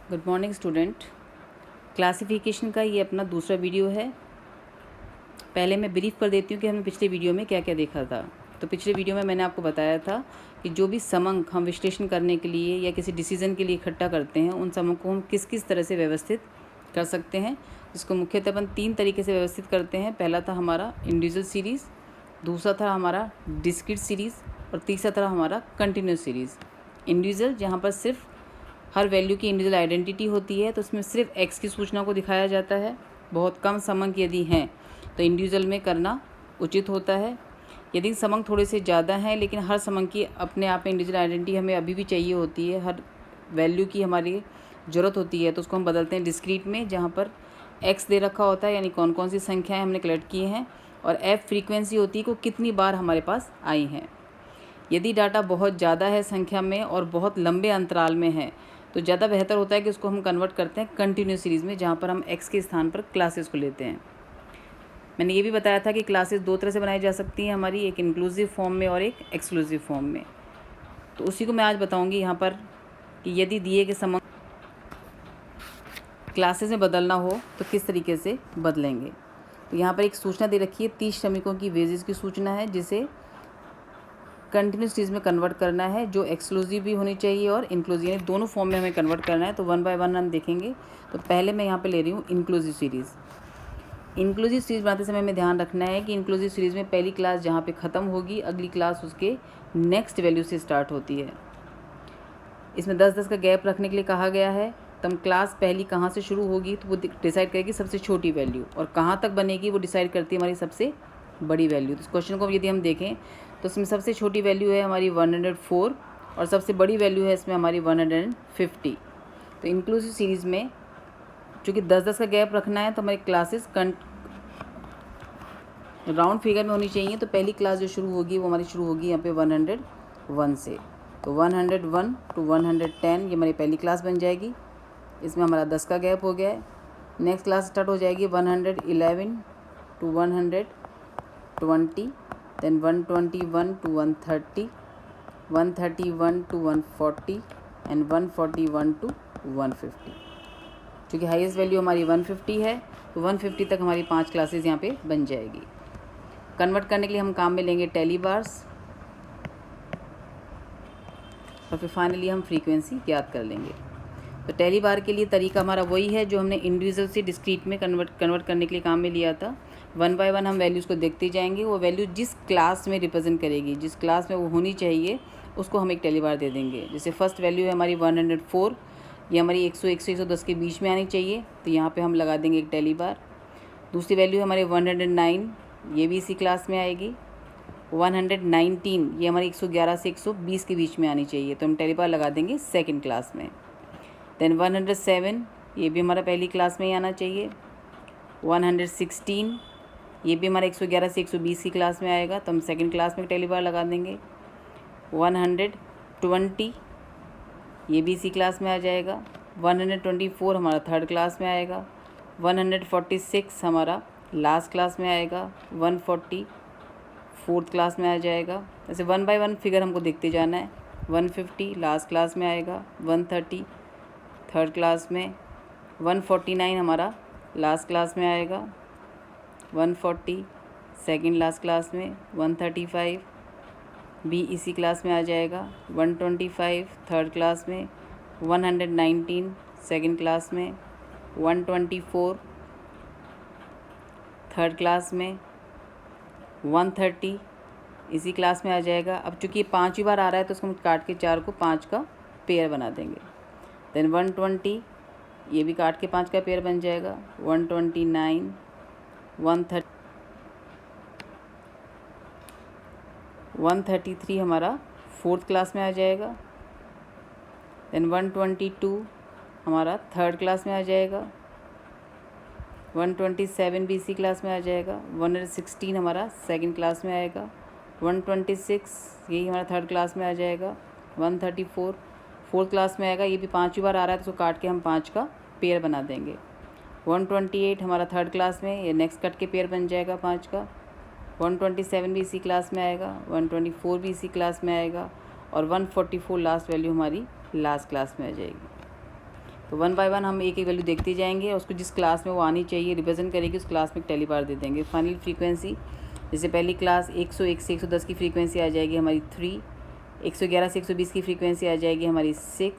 Good morning student. Classification का ये अपना दूसरा वीडियो है। पहले मैं ब्रीफ कर देती हूँ कि हमने पिछले वीडियो में क्या क्या देखा था। तो पिछले वीडियो में मैंने आपको बताया था कि जो भी समंक हम विश्लेषण करने के लिए या किसी डिसीजन के लिए इकट्ठा करते हैं, उन समंक को हम किस किस तरह से व्यवस्थित कर सकते हैं, जिसको मुख्यतः अपन 3 तरीके से व्यवस्थित करते हैं। पहला था हमारा इंडिविजुअल सीरीज़, दूसरा था हमारा डिस्क्रीट सीरीज़ और तीसरा था हमारा कंटिन्यूस सीरीज़। इंडिविजुअल जहाँ पर सिर्फ हर वैल्यू की इंडिविजुअल आइडेंटिटी होती है, तो उसमें सिर्फ एक्स की सूचना को दिखाया जाता है। बहुत कम समंक यदि हैं तो इंडिविजुअल में करना उचित होता है। यदि समंक थोड़े से ज़्यादा हैं लेकिन हर समंक की अपने आप में इंडिविजुअल आइडेंटिटी हमें अभी भी चाहिए होती है, हर वैल्यू की हमारी ज़रूरत होती है, तो उसको हम बदलते हैं डिस्क्रीट में, जहाँ पर एक्स दे रखा होता है, यानी कौन कौन सी संख्याएँ हमने कलेक्ट की हैं, और एफ फ्रीक्वेंसी होती है को कितनी बार हमारे पास आई हैं। यदि डाटा बहुत ज़्यादा है संख्या में और बहुत लंबे अंतराल में है, तो ज़्यादा बेहतर होता है कि उसको हम कन्वर्ट करते हैं कंटिन्यूस सीरीज़ में, जहाँ पर हम एक्स के स्थान पर क्लासेस को लेते हैं। मैंने ये भी बताया था कि क्लासेस 2 तरह से बनाई जा सकती हैं हमारी, एक इंक्लूसिव फॉर्म में और एक एक्सक्लूसिव फॉर्म में। तो उसी को मैं आज बताऊँगी यहाँ पर कि यदि दिए के समंक क्लासेस में बदलना हो तो किस तरीके से बदलेंगे। तो यहाँ पर एक सूचना दे रखी है, 30 श्रमिकों की वेजेस की सूचना है, जिसे कंटिन्यूस सीरीज़ में कन्वर्ट करना है, जो एक्सक्लूसिव भी होनी चाहिए और इंक्लूसिव, यानी दोनों फॉर्म में हमें कन्वर्ट करना है। तो 1 बाय 1 हम देखेंगे। तो पहले मैं यहाँ पे ले रही हूँ इंक्लूसिव सीरीज़। इंक्लूसिव सीरीज़ बनाते समय हमें ध्यान रखना है कि इंक्लूसिव सीरीज़ में पहली क्लास जहाँ पे ख़त्म होगी, अगली क्लास उसके नेक्स्ट वैल्यू से स्टार्ट होती है। इसमें 10-10 का गैप रखने के लिए कहा गया है। तब क्लास पहली कहाँ से शुरू होगी तो वो डिसाइड करेगी सबसे छोटी वैल्यू, और कहाँ तक बनेगी वो डिसाइड करती है हमारी सबसे बड़ी वैल्यू। तो इस क्वेश्चन को यदि हम देखें तो इसमें सबसे छोटी वैल्यू है हमारी 104 और सबसे बड़ी वैल्यू है इसमें हमारी 150। तो इंक्लूसिव सीरीज़ में चूँकि 10-10 का गैप रखना है, तो हमारी क्लासेस राउंड फिगर में होनी चाहिए। तो पहली क्लास जो शुरू होगी वो हमारी शुरू होगी यहाँ पे 101 से। तो 101 to 110 ये हमारी पहली क्लास बन जाएगी। इसमें हमारा 10 का गैप हो गया है। नेक्स्ट क्लास स्टार्ट हो जाएगी 111 to 120, then 121 to 130, 131 to 140 and 141 to 150। चूँकि हाईएस्ट वैल्यू हमारी 150 है, तो 150 तक हमारी 5 क्लासेस यहाँ पे बन जाएगी। कन्वर्ट करने के लिए हम काम में लेंगे टेली बार्स, और फिर फाइनली हम फ्रीक्वेंसी ज्ञात कर लेंगे। तो टेली बार के लिए तरीका हमारा वही है जो हमने इंडिविजुअल से डिस्क्रीट में कन्वर्ट करने के लिए काम में लिया था। 1 बाय 1 हम वैल्यूज़ को देखते जाएंगे। वो वैल्यू जिस क्लास में रिप्रेजेंट करेगी, जिस क्लास में वो होनी चाहिए, उसको हम एक टेली बार दे देंगे। जैसे फर्स्ट वैल्यू है हमारी 104, ये हमारी 100, 100, 110 के बीच में आनी चाहिए, तो यहाँ पर हम लगा देंगे एक टेली बार। दूसरी वैल्यू है हमारी 109, ये भी इसी क्लास में आएगी। 119 ये हमारी 111 से 120 के बीच में आनी चाहिए, तो हम टेली बार लगा देंगे सेकेंड क्लास में। देन 107 ये भी हमारा पहली क्लास में ही आना चाहिए। 116 ये भी हमारा 111 से 120 की क्लास में आएगा, तो हम सेकंड क्लास में टेली बार लगा देंगे। 120 ये भी इसी क्लास में आ जाएगा। 124 हमारा थर्ड क्लास में आएगा। 146 हमारा लास्ट क्लास में आएगा। 140 फोर्थ क्लास में आ जाएगा। ऐसे 1 बाय 1 फिगर हमको देखते जाना है। 150 लास्ट क्लास में आएगा। 130 थर्ड क्लास में। 149 हमारा लास्ट क्लास में आएगा। 140 सेकंड लास्ट क्लास में। 135 भी इसी क्लास में आ जाएगा। 125 थर्ड क्लास में। 119 सेकंड क्लास में। 124 थर्ड क्लास में। 130 इसी क्लास में आ जाएगा। अब चूँकि ये 5वीं बार आ रहा है, तो उसको हम काट के 4 को 5 का पेयर बना देंगे। देन 120 ये भी काट के 5 का पेयर बन जाएगा। 129 130 133 हमारा फोर्थ क्लास में आ जाएगा। देन 122 हमारा थर्ड क्लास में आ जाएगा। 127 भी इसी क्लास में आ जाएगा। 116 हमारा सेकंड क्लास में आएगा। 126 यही हमारा थर्ड क्लास में आ जाएगा। 134 फोर्थ क्लास में आएगा। ये भी 5वीं बार आ रहा है, तो उसको काट के हम 5 का पेयर बना देंगे। 128 हमारा थर्ड क्लास में, ये नेक्स्ट कट के पेयर बन जाएगा 5 का। 127 भी इसी क्लास में आएगा। 124 भी इसी क्लास में आएगा, और 144 लास्ट वैल्यू हमारी लास्ट क्लास में आ जाएगी। तो वन बाय वन हम एक एक वैल्यू देखते जाएंगे और उसको जिस क्लास में वो आनी चाहिए रिप्रेजेंट करेगी उस क्लास में टेली बार दे देंगे। फाइनल फ्रीक्वेंसी जैसे पहली क्लास 101 से 110 की फ्रीक्वेंसी आ जाएगी हमारी 3, 111 से 120 की फ्रीक्वेंसी आ जाएगी हमारी 6,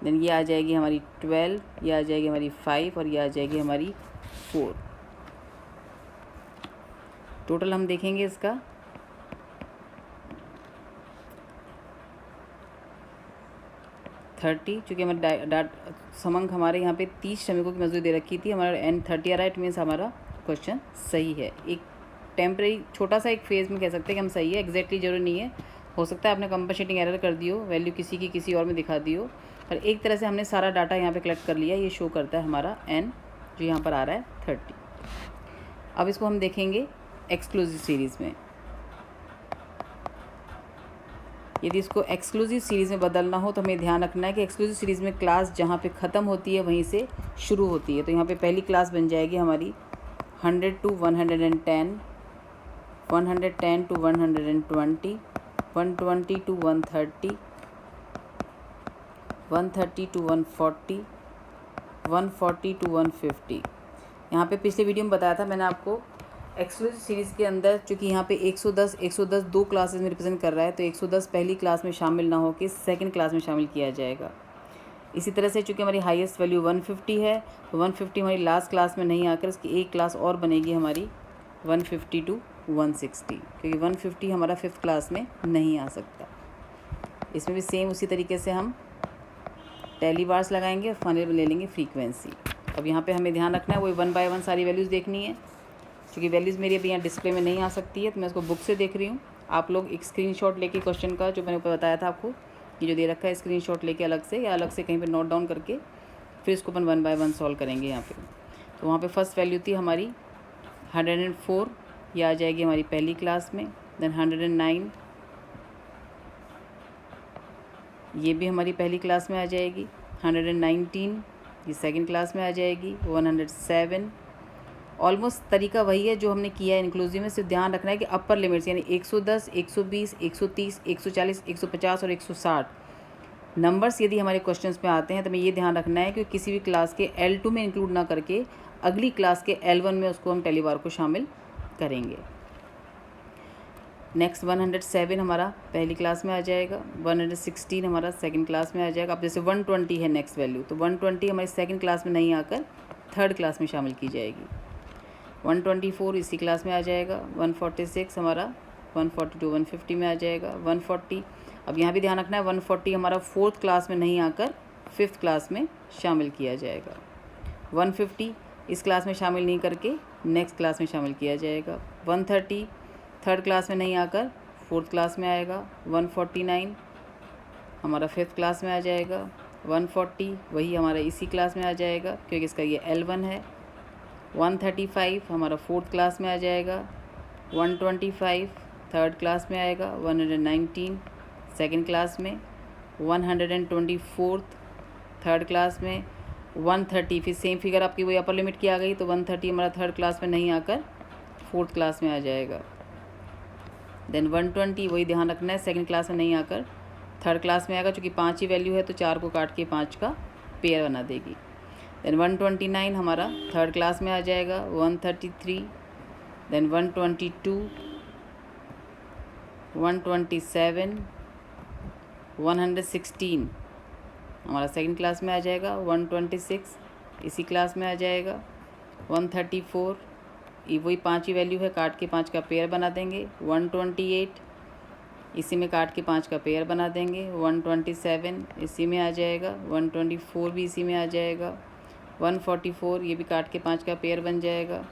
देन ये आ जाएगी हमारी 12, ये आ जाएगी हमारी 5 और ये आ जाएगी हमारी 4। टोटल हम देखेंगे इसका 30, चूँकि हमारे समंक हमारे यहाँ पे 30 श्रमिकों की मजदूरी दे रखी थी, हमारा N 30 आ रहा है। इट मीन्स हमारा क्वेश्चन सही है। एक टेम्परेरी छोटा सा एक फेज़ में कह सकते हैं कि हम सही है, एग्जैक्टली जरूरी नहीं है। हो सकता है आपने कंपनसेटिंग एरर कर दी हो, वैल्यू किसी की किसी और में दिखा दी हो, पर एक तरह से हमने सारा डाटा यहाँ पे कलेक्ट कर लिया। ये शो करता है हमारा N जो यहाँ पर आ रहा है 30। अब इसको हम देखेंगे एक्सक्लूसिव सीरीज़ में। यदि इसको एक्सक्लूसिव सीरीज़ में बदलना हो तो हमें ध्यान रखना है कि एक्सक्लूसिव सीरीज़ में क्लास जहाँ पे ख़त्म होती है वहीं से शुरू होती है। तो यहाँ पे पहली क्लास बन जाएगी हमारी 100 to 110, 110 to 120, 120 to 130, 130 to 140, 140 to 150। यहाँ पे पिछले वीडियो में बताया था मैंने आपको एक्सक्लूसिव सीरीज़ के अंदर, चूँकि यहाँ पे 110 दो क्लासेस में रिप्रेजेंट कर रहा है, तो 110 पहली क्लास में शामिल ना होकर सेकंड क्लास में शामिल किया जाएगा। इसी तरह से चूँकि हमारी हाईएस्ट वैल्यू 150 है, तो 150 हमारी लास्ट क्लास में नहीं आकर इसकी एक क्लास और बनेगी हमारी 150 to 160, क्योंकि 150 हमारा 5th क्लास में नहीं आ सकता। इसमें भी सेम उसी तरीके से हम टैली बार्स लगाएंगे और फाइनल में ले लेंगे फ्रीक्वेंसी। अब यहाँ पर हमें ध्यान रखना है, वही 1 by 1 सारी वैल्यूज़ देखनी है। क्योंकि वैल्यूज़ मेरी अभी यहाँ डिस्प्ले में नहीं आ सकती है, तो मैं इसको बुक से देख रही हूँ। आप लोग एक स्क्रीनशॉट लेके क्वेश्चन का जो मैंने ऊपर बताया था आपको, ये जो दे रखा है स्क्रीनशॉट लेके अलग से या अलग से कहीं पे नोट डाउन करके फिर इसको अपन 1 by 1 सॉल्व करेंगे यहाँ पे। तो वहाँ पे फर्स्ट वैल्यू थी हमारी 104, ये आ जाएगी हमारी पहली क्लास में। देन 109, ये भी हमारी पहली क्लास में आ जाएगी। 119, ये सेकेंड क्लास में आ जाएगी। 107, ऑलमोस्ट तरीका वही है जो हमने किया है इंक्लूसिव में। सिर्फ ध्यान रखना है कि अपर लिमिट्स यानी 110, 120, 130, 140, 150 और 160 नंबर्स यदि हमारे क्वेश्चंस में आते हैं तो हमें ये ध्यान रखना है कि किसी भी क्लास के L2 में इंक्लूड ना करके अगली क्लास के L1 में उसको हम टेली बार को शामिल करेंगे। नेक्स्ट 107 हमारा पहली क्लास में आ जाएगा। 116 हमारा सेकंड क्लास में आ जाएगा। अब जैसे 120 है नेक्स्ट वैल्यू, तो 120 हमारी सेकंड क्लास में नहीं आकर थर्ड क्लास में शामिल की जाएगी। 124 इसी क्लास में आ जाएगा। 146 हमारा 140 to 150 में आ जाएगा। 140, अब यहाँ भी ध्यान रखना है 140 हमारा 4th क्लास में नहीं आकर 5th क्लास में शामिल किया जाएगा। 150 इस क्लास में शामिल नहीं करके नेक्स्ट क्लास में शामिल किया जाएगा। 130 3rd क्लास में नहीं आकर 4th क्लास में आएगा। 149 हमारा 5th क्लास में आ जाएगा। 140 वही हमारा इसी क्लास में आ जाएगा क्योंकि इसका ये L1 है। 135 हमारा 4th क्लास में आ जाएगा। 125 3rd क्लास में आएगा। 119 सेकंड क्लास में। 124 3rd क्लास में। 130 फिर सेम फिगर आपकी वही अपर लिमिट की आ गई, तो 130 हमारा 3rd क्लास में नहीं आकर 4th क्लास में आ जाएगा। देन 120 वही ध्यान रखना है सेकंड क्लास में नहीं आकर 3rd क्लास में आएगा, चूँकि 5 ही वैल्यू है तो 4 को काट के 5 का पेयर बना देगी। देन 129 हमारा 3rd क्लास में आ जाएगा। 133 देन 122 127 116 हमारा सेकंड क्लास में आ जाएगा। 126 इसी क्लास में आ जाएगा। 134 ये वही 5 ही वैल्यू है, काट के 5 का पेयर बना देंगे। 128 इसी में काट के 5 का पेयर बना देंगे। 127 इसी में आ जाएगा। 124 भी इसी में आ जाएगा। 144 ये भी काट के 5 का पेयर बन जाएगा।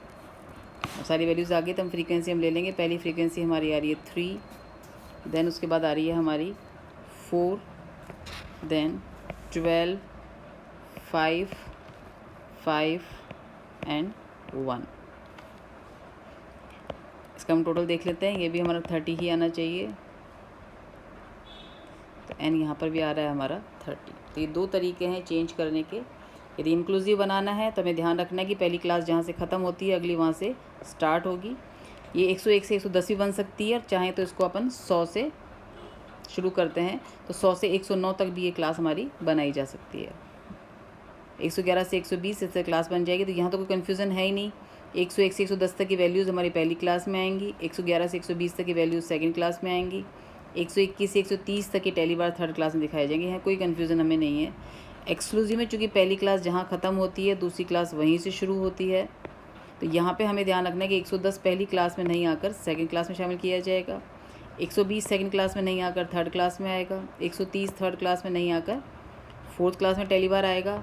सारी वैल्यूज़ आ गई तो हम फ्रीक्वेंसी हम ले लेंगे। पहली फ्रीक्वेंसी हमारी आ रही है 3, देन उसके बाद आ रही है हमारी 4, देन 12, 5, 5 एंड 1। इसका हम टोटल देख लेते हैं। ये भी हमारा 30 ही आना चाहिए, तो एन यहाँ पर भी आ रहा है हमारा 30। तो ये 2 तरीके हैं चेंज करने के। यदि इंक्लूसिव बनाना है तो हमें ध्यान रखना है कि पहली क्लास जहाँ से ख़त्म होती है अगली वहाँ से स्टार्ट होगी। ये 101 से 110 भी बन सकती है, और चाहें तो इसको अपन 100 से शुरू करते हैं तो 100 से 109 तक भी ये क्लास हमारी बनाई जा सकती है। 111 से 120 इससे क्लास बन जाएगी। तो यहाँ तो कोई कन्फ्यूज़न है ही नहीं। 101 से 110 तक की वैल्यूज़ हमारी पहली क्लास में आएंगी, 111 से 120 तक की वैल्यूज़ सेकंड क्लास में आएंगी, 121 से 130 तक की टेली बार थर्ड क्लास में दिखाए जाएंगे। यहाँ कोई कन्फ्यूज़न हमें नहीं है। एक्सक्लूसिव में चूँकि पहली क्लास जहाँ ख़त्म होती है दूसरी क्लास वहीं से शुरू होती है, तो यहाँ पे हमें ध्यान रखना है कि 110 पहली क्लास में नहीं आकर सेकंड क्लास में शामिल किया जाएगा, 120 सेकंड क्लास में नहीं आकर थर्ड क्लास में आएगा, 130 थर्ड क्लास में नहीं आकर फोर्थ क्लास में टेली बार आएगा,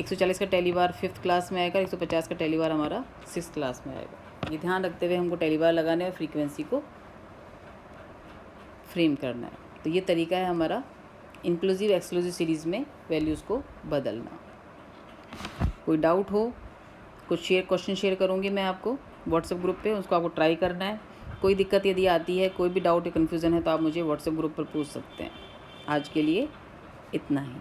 140 का टेली बार फिफ्थ क्लास में आएगा, 150 का टेली बार हमारा सिक्स्थ क्लास में आएगा। ये ध्यान रखते हुए हमको टेली बार लगाने और फ्रीक्वेंसी को फ्रेम करना है। तो ये तरीका है हमारा इंक्लूसिव एक्सक्लूसिव सीरीज़ में वैल्यूज़ को बदलना। कोई डाउट हो, कुछ क्वेश्चन शेयर करूँगी मैं आपको व्हाट्सएप ग्रुप पे, उसको आपको ट्राई करना है। कोई दिक्कत यदि आती है, कोई भी डाउट या कन्फ्यूज़न है तो आप मुझे व्हाट्सएप ग्रुप पर पूछ सकते हैं। आज के लिए इतना ही।